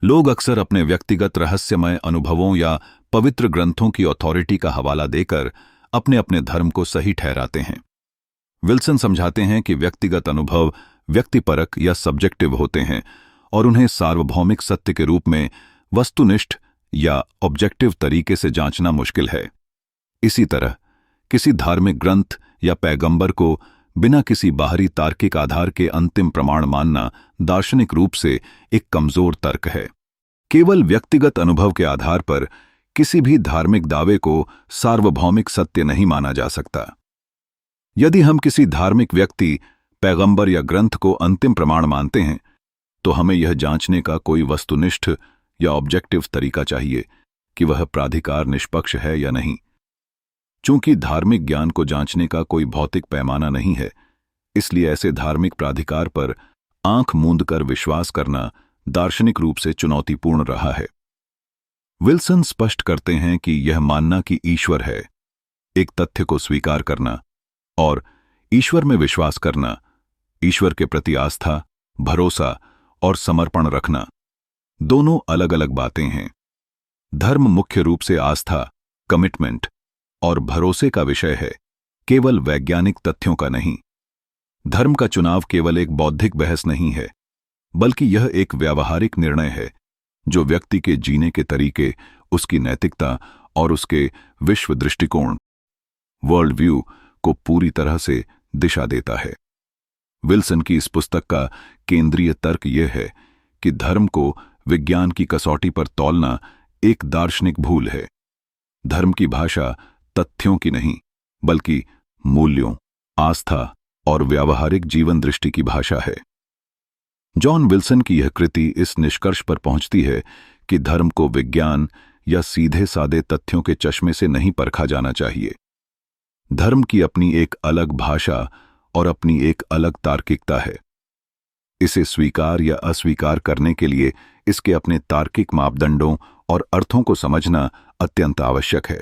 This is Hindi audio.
लोग अक्सर अपने व्यक्तिगत रहस्यमय अनुभवों या पवित्र ग्रंथों की अथॉरिटी का हवाला देकर अपने अपने धर्म को सही ठहराते हैं। विल्सन समझाते हैं कि व्यक्तिगत अनुभव व्यक्तिपरक या सब्जेक्टिव होते हैं और उन्हें सार्वभौमिक सत्य के रूप में वस्तुनिष्ठ या ऑब्जेक्टिव तरीके से जांचना मुश्किल है। इसी तरह किसी धार्मिक ग्रंथ या पैगंबर को बिना किसी बाहरी तार्किक आधार के अंतिम प्रमाण मानना दार्शनिक रूप से एक कमजोर तर्क है। केवल व्यक्तिगत अनुभव के आधार पर किसी भी धार्मिक दावे को सार्वभौमिक सत्य नहीं माना जा सकता। यदि हम किसी धार्मिक व्यक्ति, पैगंबर या ग्रंथ को अंतिम प्रमाण मानते हैं, तो हमें यह जांचने का कोई वस्तुनिष्ठ या ऑब्जेक्टिव तरीका चाहिए कि वह प्राधिकार निष्पक्ष है या नहीं। चूंकि धार्मिक ज्ञान को जांचने का कोई भौतिक पैमाना नहीं है, इसलिए ऐसे धार्मिक प्राधिकार पर आंख मूंद कर विश्वास करना दार्शनिक रूप से चुनौतीपूर्ण रहा है। विल्सन स्पष्ट करते हैं कि यह मानना कि ईश्वर है, एक तथ्य को स्वीकार करना और ईश्वर में विश्वास करना, ईश्वर के प्रति आस्था, भरोसा और समर्पण रखना, दोनों अलग अलग बातें हैं। धर्म मुख्य रूप से आस्था, कमिटमेंट और भरोसे का विषय है, केवल वैज्ञानिक तथ्यों का नहीं। धर्म का चुनाव केवल एक बौद्धिक बहस नहीं है, बल्कि यह एक व्यावहारिक निर्णय है जो व्यक्ति के जीने के तरीके, उसकी नैतिकता और उसके विश्व दृष्टिकोण, वर्ल्ड व्यू को पूरी तरह से दिशा देता है। विल्सन की इस पुस्तक का केंद्रीय तर्क यह है कि धर्म को विज्ञान की कसौटी पर तौलना एक दार्शनिक भूल है। धर्म की भाषा तथ्यों की नहीं, बल्कि मूल्यों, आस्था और व्यावहारिक जीवन दृष्टि की भाषा है। जॉन विल्सन की यह कृति इस निष्कर्ष पर पहुंचती है कि धर्म को विज्ञान या सीधे सादे तथ्यों के चश्मे से नहीं परखा जाना चाहिए। धर्म की अपनी एक अलग भाषा और अपनी एक अलग तार्किकता है। इसे स्वीकार या अस्वीकार करने के लिए इसके अपने तार्किक मापदंडों और अर्थों को समझना अत्यंत आवश्यक है।